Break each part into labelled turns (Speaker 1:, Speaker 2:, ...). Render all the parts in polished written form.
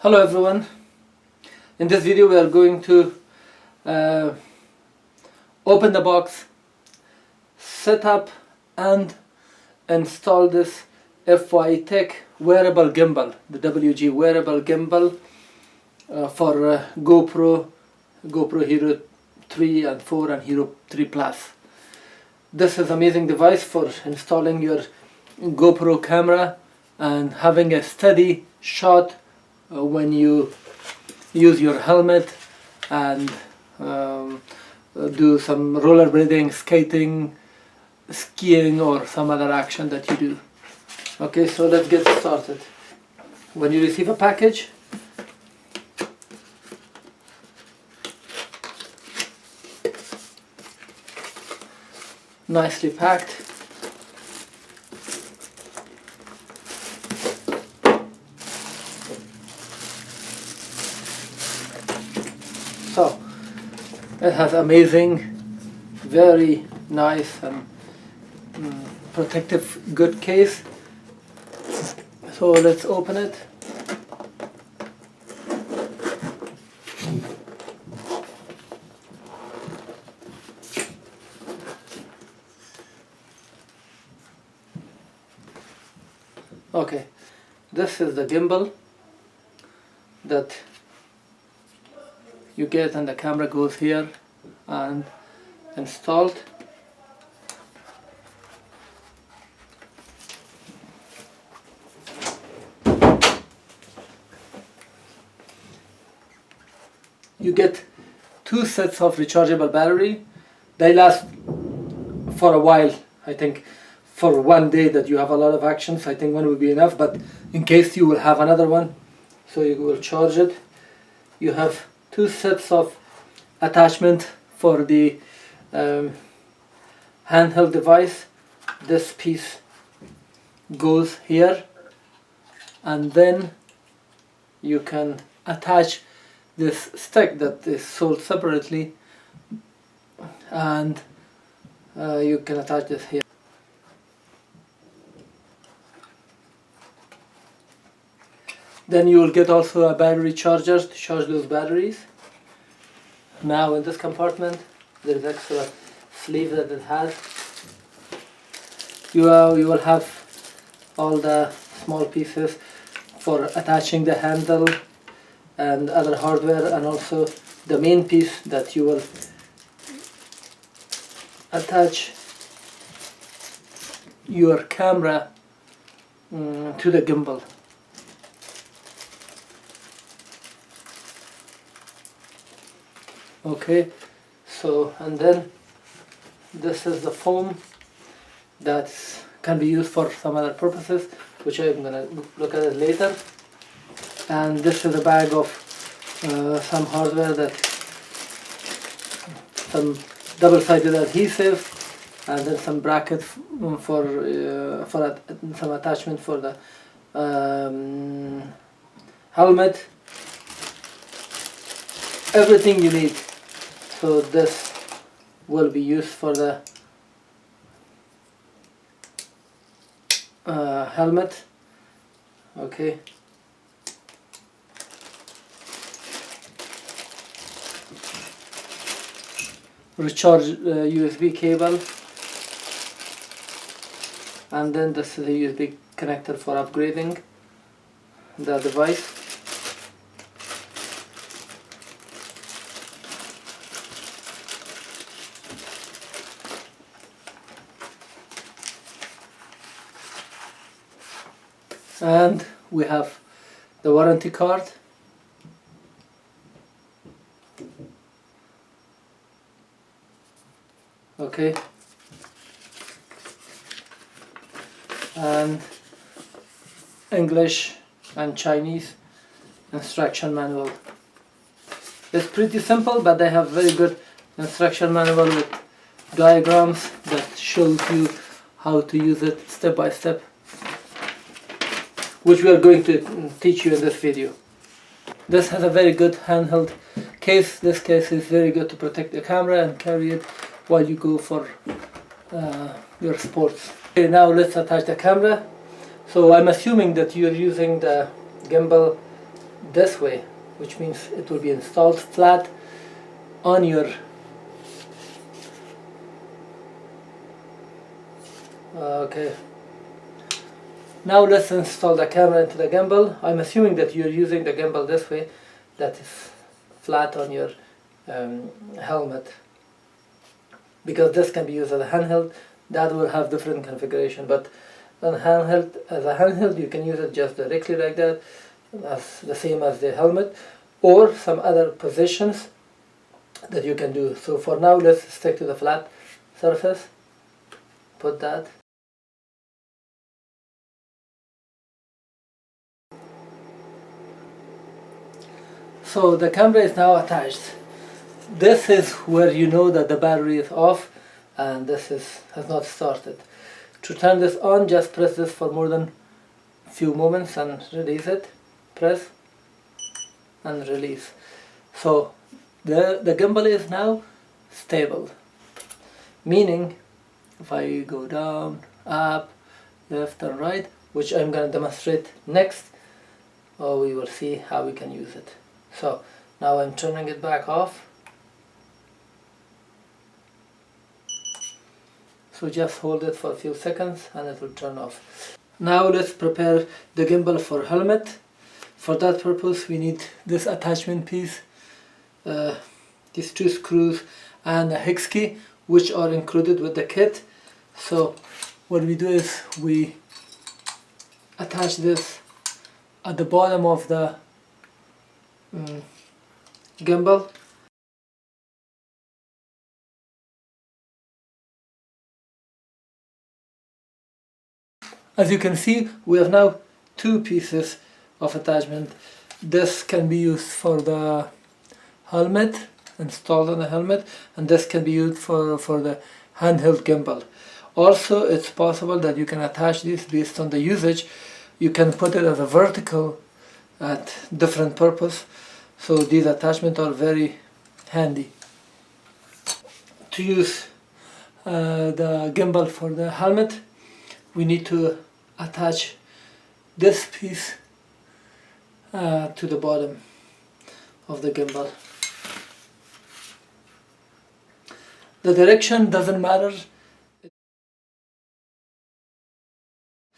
Speaker 1: Hello everyone. In this video we are going to open the box, set up and install this Feiyu Tech Wearable Gimbal, the WG Wearable Gimbal for GoPro Hero 3 and 4 and Hero 3 Plus. This is an amazing device for installing your GoPro camera and having a steady shot when you use your helmet and do some rollerblading, skating, skiing or some other action that you do. Okay, so let's get started. When you receive a package, nicely packed, so it has amazing, very nice and protective good case. So let's open it. Okay, this is the gimbal that you get, and the camera goes here and installed. You get 2 sets of rechargeable battery. They last for a while. I think for one day that you have a lot of actions, I think one will be enough, but in case you will have another one, so you will charge it. You have 2 sets of attachment for the handheld device. This piece goes here, and then you can attach this stick that is sold separately, and you can attach this here. Then you will get also a battery charger to charge those batteries. Now in this compartment there is extra sleeve that it has. You will have all the small pieces for attaching the handle and other hardware, and also the main piece that you will attach your camera to the gimbal. Okay, so and then this is the foam that can be used for some other purposes, which I'm gonna look at it later. And this is a bag of some hardware, that some double-sided adhesive, and then some bracket for some attachment for the helmet. Everything you need. So this will be used for the helmet. Okay. Recharge USB cable, and then this is a USB connector for upgrading the device. And we have the warranty card. Okay, and English and Chinese instruction manual. It's pretty simple, but they have very good instruction manual with diagrams that shows you how to use it step by step, which we are going to teach you in this video. This has a very good handheld case. This case is very good to protect the camera and carry it while you go for your sports. Okay, now let's attach the camera. So I'm assuming that you're using the gimbal this way, which means it will be installed flat on your okay. Now let's install the camera into the gimbal. I'm assuming that you're using the gimbal this way, that is flat on your helmet, because this can be used as a handheld. That will have different configuration, but as a handheld you can use it just directly like that, as the same as the helmet, or some other positions that you can do. So for now, let's stick to the flat surface. Put that. So the camera is now attached. This is where you know that the battery is off and this has not started. To turn this on, just press this for more than a few moments and release it. Press and release. So the gimbal is now stable, meaning if I go down, up, left and right, which I'm going to demonstrate next, we will see how we can use it. So now I'm turning it back off. So just hold it for a few seconds and it will turn off. Now let's prepare the gimbal for helmet. For that purpose we need this attachment piece, these 2 screws and a hex key, which are included with the kit. So what we do is we attach this at the bottom of the gimbal. As you can see, we have now 2 pieces of attachment. This can be used for the helmet, installed on the helmet, and this can be used for the handheld gimbal. Also, it's possible that you can attach this based on the usage. You can put it as a vertical at different purpose. So these attachments are very handy. To use the gimbal for the helmet, we need to attach this piece to the bottom of the gimbal. The direction doesn't matter,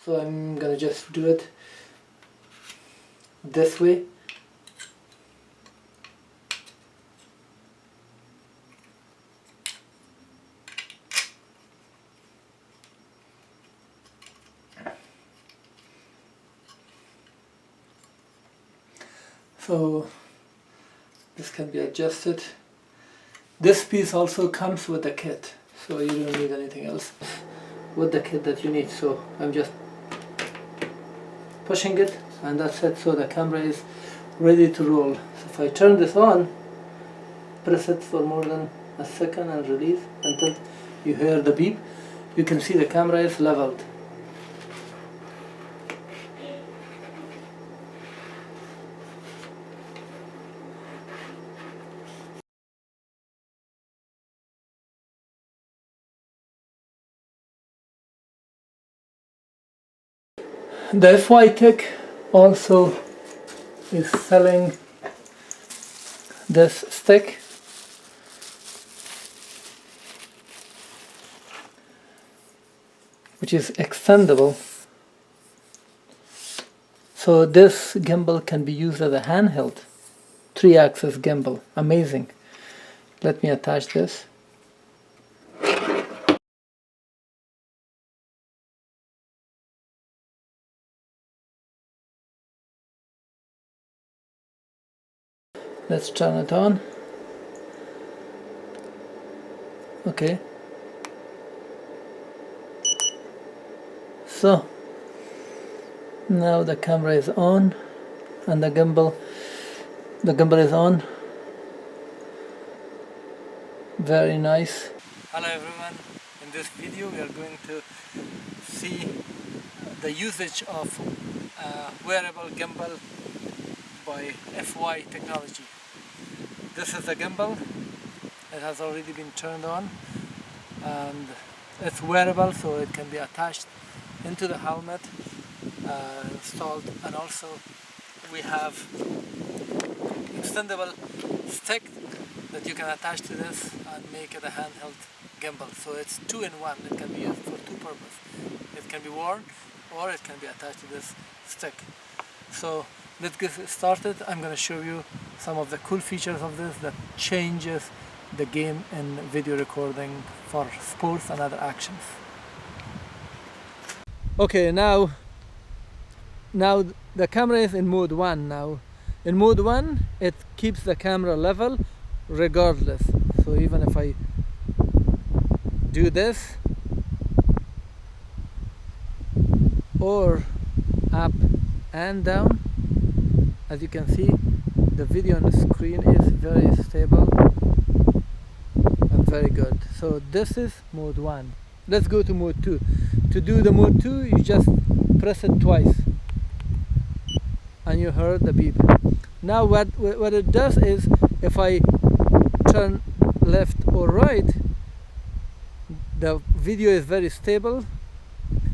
Speaker 1: so I'm gonna just do it this way. So this can be adjusted. This piece also comes with the kit, so you don't need anything else with the kit that you need. So I'm just pushing it and that's it. So the camera is ready to roll. So if I turn this on, press it for more than a second and release until you hear the beep, you can see the camera is leveled. The Feiyu Tech also is selling this stick, which is extendable. So this gimbal can be used as a handheld 3-axis gimbal. Amazing. Let me attach this. Let's turn it on. Okay. So now the camera is on and the gimbal is on. Very nice. Hello everyone. In this video we are going to see the usage of wearable gimbal by Feiyu Technology. This is the gimbal. It has already been turned on and it's wearable, so it can be attached into the helmet, installed, and also we have extendable stick that you can attach to this and make it a handheld gimbal. So it's 2-in-1. It can be used for two purposes. It can be worn or it can be attached to this stick. So let's get started. I'm going to show you some of the cool features of this that changes the game in video recording for sports and other actions. Okay, now the camera is in mode 1 now. In mode 1 it keeps the camera level regardless. So even if I do this or up and down, as you can see, the video on the screen is very stable and very good. So this is mode 1. Let's go to mode 2. To do the mode 2, you just press it twice and you heard the beep. Now what it does is, if I turn left or right, the video is very stable,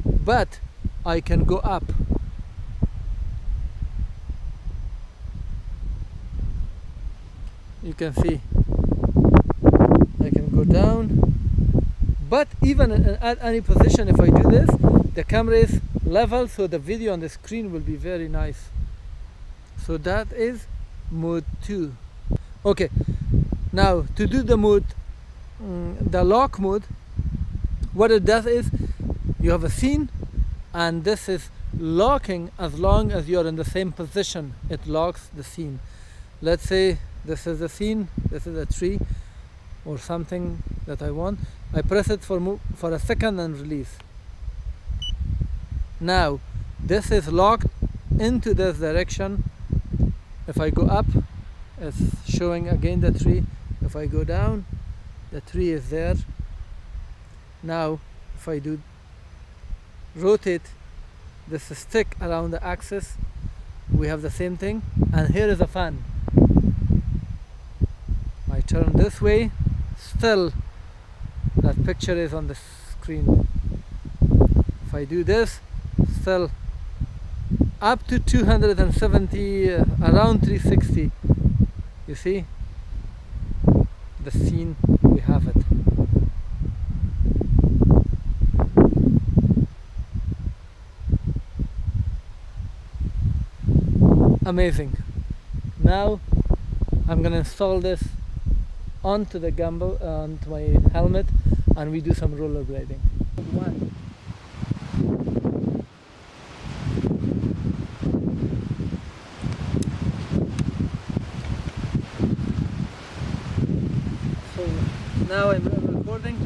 Speaker 1: but I can go up. You can see I can go down, but even at any position, if I do this, the camera is level, so the video on the screen will be very nice. So that is mode 2. Okay, now to do the mode, the lock mode, what it does is, you have a scene and this is locking as long as you're in the same position. It locks the scene. Let's say this is a scene, this is a tree or something that I want. I press it for a second and release. Now this is locked into this direction. If I go up, it's showing again the tree. If I go down, the tree is there. Now if I do rotate this stick around the axis, we have the same thing. And here is a fan. I turn this way, still that picture is on the screen. If I do this, still up to 270, around 360. You see the scene, we have it. Amazing. Now I'm gonna install this onto the gimbal, onto my helmet, and we do some rollerblading. So now I'm recording.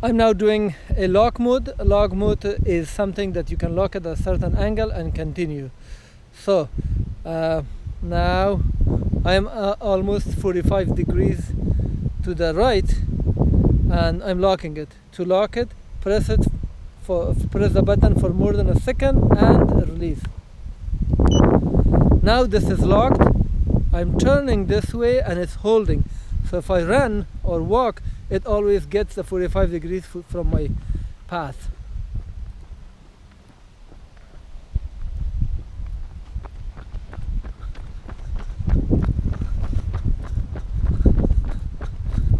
Speaker 1: I'm now doing a lock mode. A lock mode is something that you can lock at a certain angle and continue. So now I am almost 45 degrees to the right and I'm locking it. To lock it, press the button for more than a second and release. Now this is locked. I'm turning this way and it's holding. So if I run or walk, it always gets the 45 degrees from my path.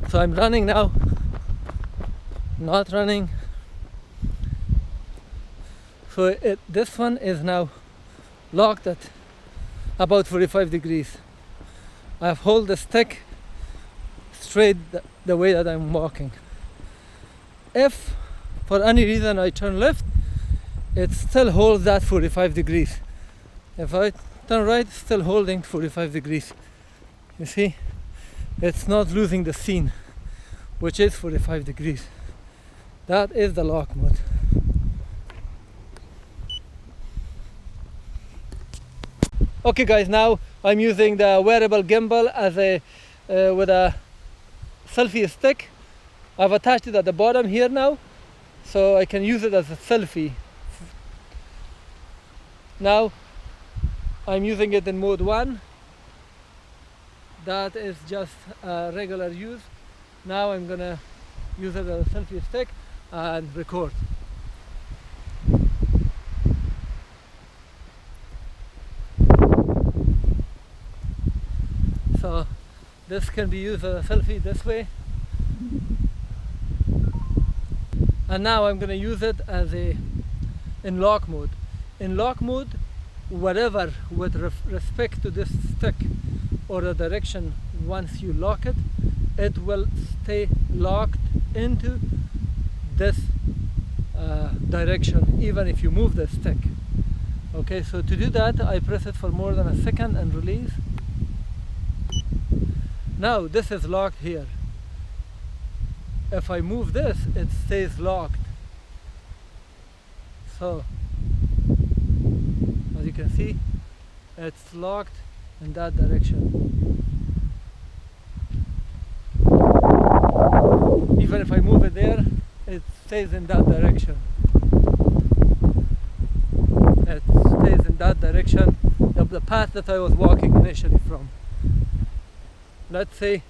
Speaker 1: So I'm running now, not running. So this one is now locked at about 45 degrees. I hold the stick straight the way that I'm walking. If for any reason I turn left, it still holds that 45 degrees. If I turn right, it's still holding 45 degrees. You see, it's not losing the scene, which is 45 degrees. That is the lock mode. Okay guys, now I'm using the wearable gimbal as with a selfie stick. I've attached it at the bottom here now, so I can use it as a selfie. Now I'm using it in mode 1. That is just a regular use. Now I'm gonna use it as a selfie stick and record. So this can be used as a selfie this way. And now I'm going to use it as in lock mode. In lock mode, whatever with respect to this stick or the direction, once you lock it, it will stay locked into this direction even if you move the stick. Okay, so to do that I press it for more than a second and release. Now this is locked here. If I move this, it stays locked. So as you can see, it's locked in that direction. Even if I move it there, it stays in that direction. It stays in that direction, the path that I was walking initially from. Let's say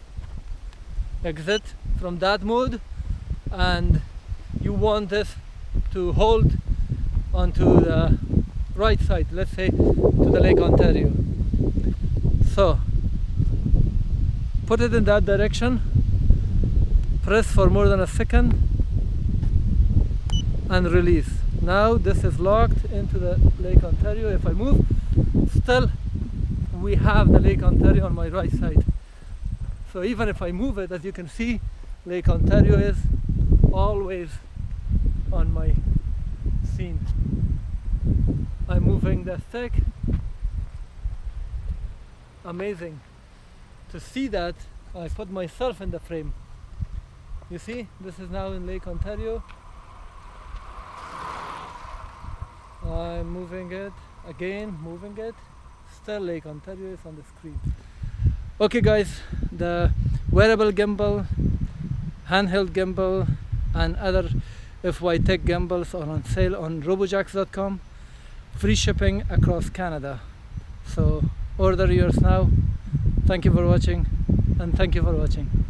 Speaker 1: exit from that mode and you want this to hold onto the right side, let's say to the Lake Ontario. So put it in that direction, press for more than a second and release. Now this is locked into the Lake Ontario. If I move, still we have the Lake Ontario on my right side. So even if I move it, as you can see, Lake Ontario is always on my scene. I'm moving the stick. Amazing to see that I put myself in the frame. You see, this is now in Lake Ontario. I'm moving it again, moving it. Still Lake Ontario is on the screen. Okay guys, the wearable gimbal, handheld gimbal and other Feiyu Tech gimbals are on sale on robojax.com. Free shipping across Canada. So order yours now. Thank you for watching and thank you for watching.